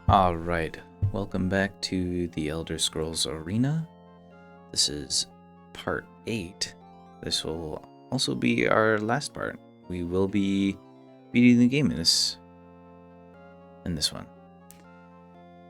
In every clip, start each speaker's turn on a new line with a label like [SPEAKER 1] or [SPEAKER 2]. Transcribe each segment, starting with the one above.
[SPEAKER 1] Alright, welcome back to the Elder Scrolls Arena. This is part 8. This will also be our last part. We will be beating the game in this one.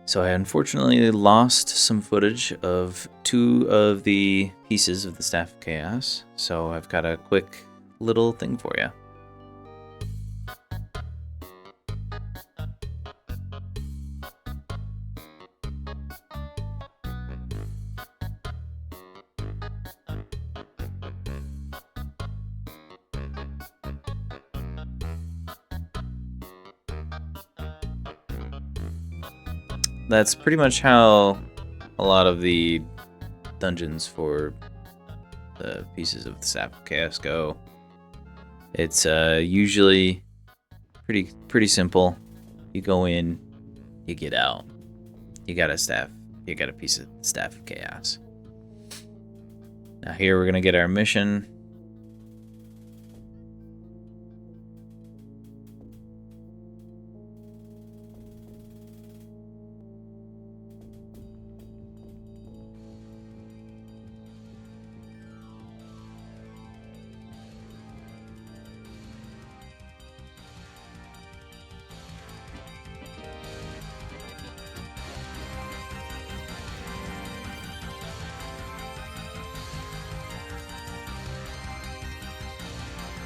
[SPEAKER 1] So I unfortunately lost some footage of 2 of the pieces of the Staff of Chaos, so I've got a quick little thing for you. That's pretty much how a lot of the dungeons for the pieces of the Staff of Chaos go. It's usually pretty simple. You go in, you get out. You got a staff. You got a piece of the Staff of Chaos. Now here we're gonna get our mission.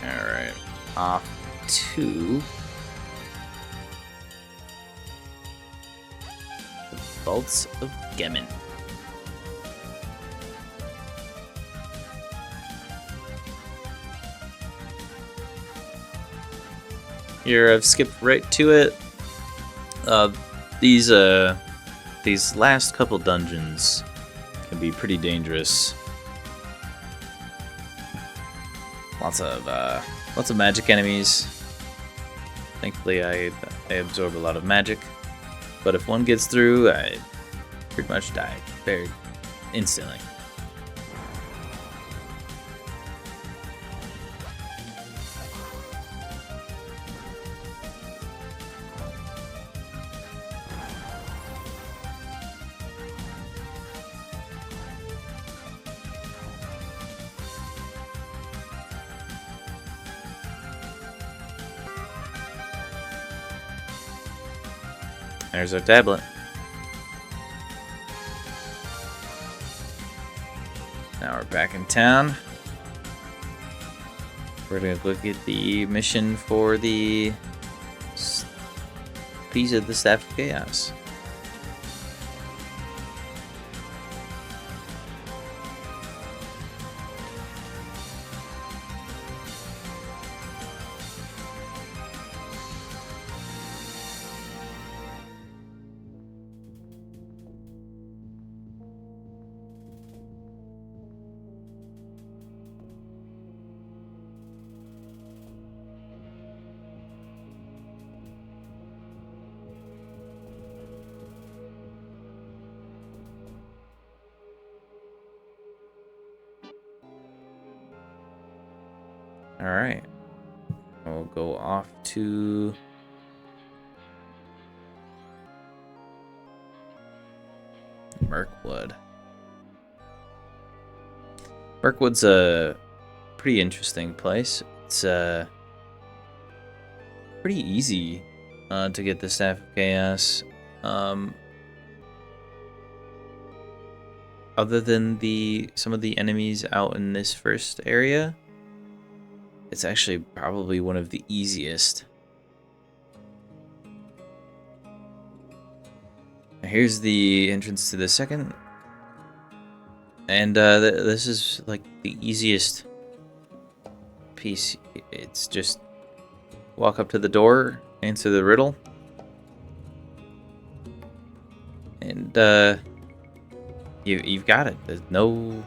[SPEAKER 1] Alright, off to the Vaults of Gemin. Here I've skipped right to it. These last couple dungeons can be pretty dangerous. Lots of magic enemies. Thankfully, I absorb a lot of magic, but if one gets through, I pretty much die very instantly. There's our tablet. Now we're back in town. We're gonna go get the mission for the piece of the Staff of Chaos. Alright. We'll go off to Mirkwood. Mirkwood's a pretty interesting place. It's pretty easy to get the Staff of Chaos. Other than some of the enemies out in this first area, it's actually probably one of the easiest. Here's the entrance to the second. And this is like the easiest piece. It's just walk up to the door, answer the riddle. And you've got it. There's no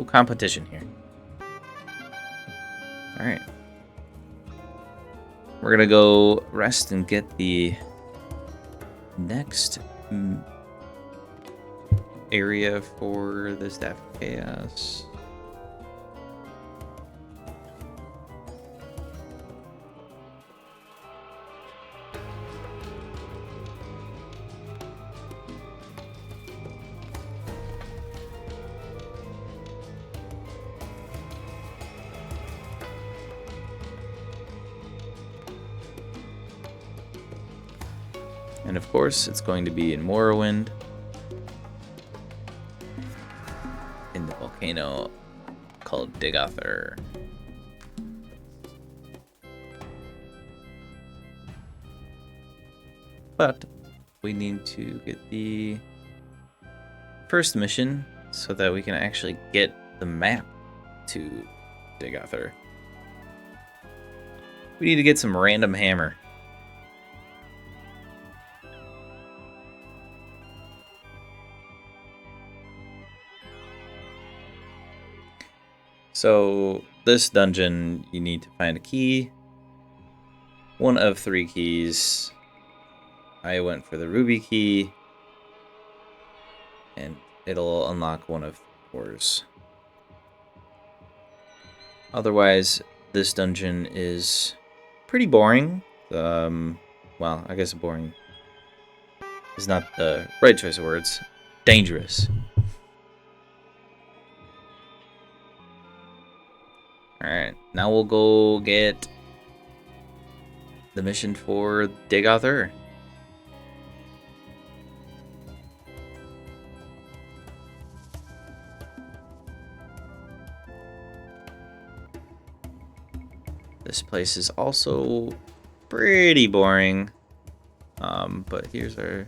[SPEAKER 1] competition here. Alright. We're gonna go rest and get the next area for the Staff of Chaos. And of course, it's going to be in Morrowind, in the volcano called Digather. But we need to get the first mission so that we can actually get the map to Digather. We need to get some random hammer. So this dungeon, you need to find a key. One of 3 keys. I went for the ruby key, and it'll unlock one of 4s. Otherwise, this dungeon is pretty boring. Well, I guess boring is not the right choice of words. Dangerous. Alright, now we'll go get the mission for Digather. This place is also pretty boring. But here's our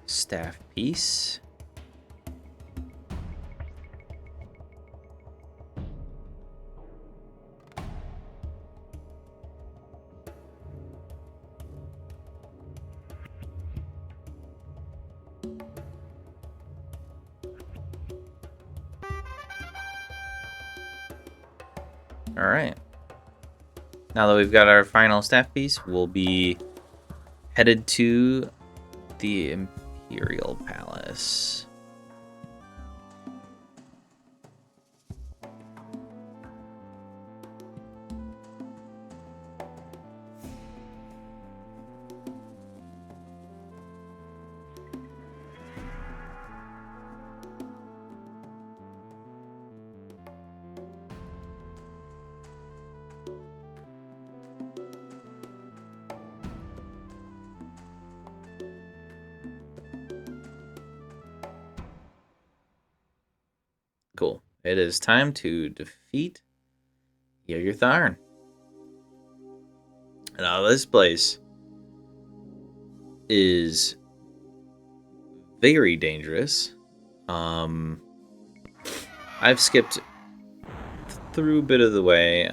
[SPEAKER 1] staff piece. Alright. Now that we've got our final staff piece, we'll be headed to the Imperial Palace. Cool. It is time to defeat Tharn. Now this place is very dangerous. I've skipped through a bit of the way.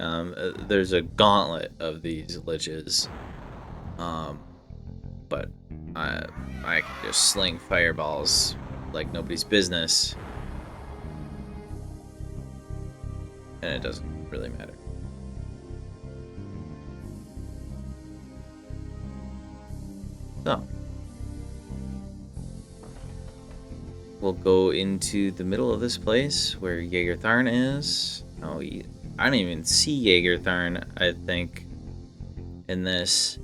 [SPEAKER 1] There's a gauntlet of these liches. But I can just sling fireballs like nobody's business. And it doesn't really matter. So, we'll go into the middle of this place where Tharn is. Oh, I don't even see Tharn, I think, in this.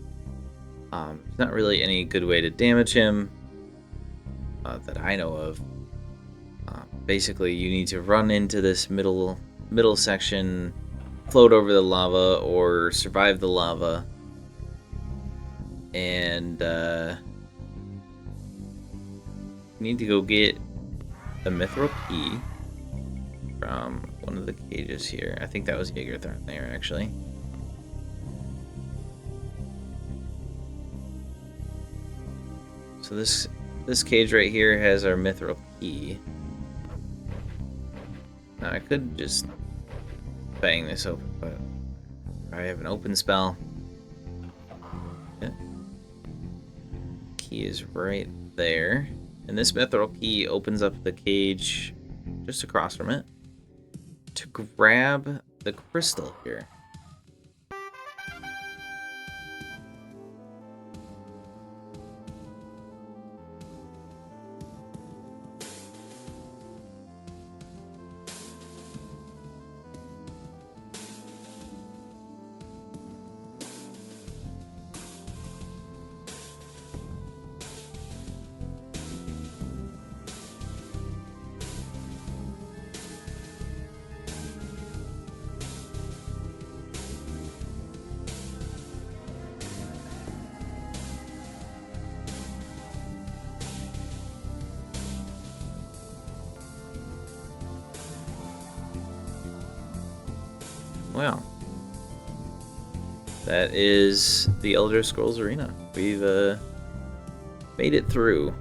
[SPEAKER 1] There's not really any good way to damage him that I know of. Basically, you need to run into this middle section, float over the lava, or survive the lava, and you need to go get the mithril key from one of the cages here. I think that was Tharn there, actually. So this cage right here has our mithril key. Now I could just bang this open, but I have an open spell. Yeah. Key is right there. And this mithril key opens up the cage just across from it to grab the crystal here. Well, that is the Elder Scrolls Arena. We've made it through.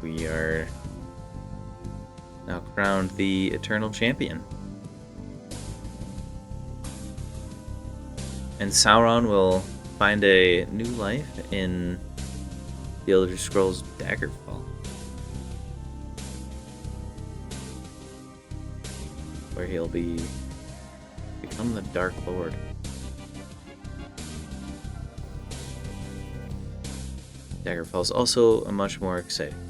[SPEAKER 1] We are now crowned the Eternal Champion. And Sauron will find a new life in the Elder Scrolls Daggerfall, where he'll become the Dark Lord. Daggerfall is also a much more exciting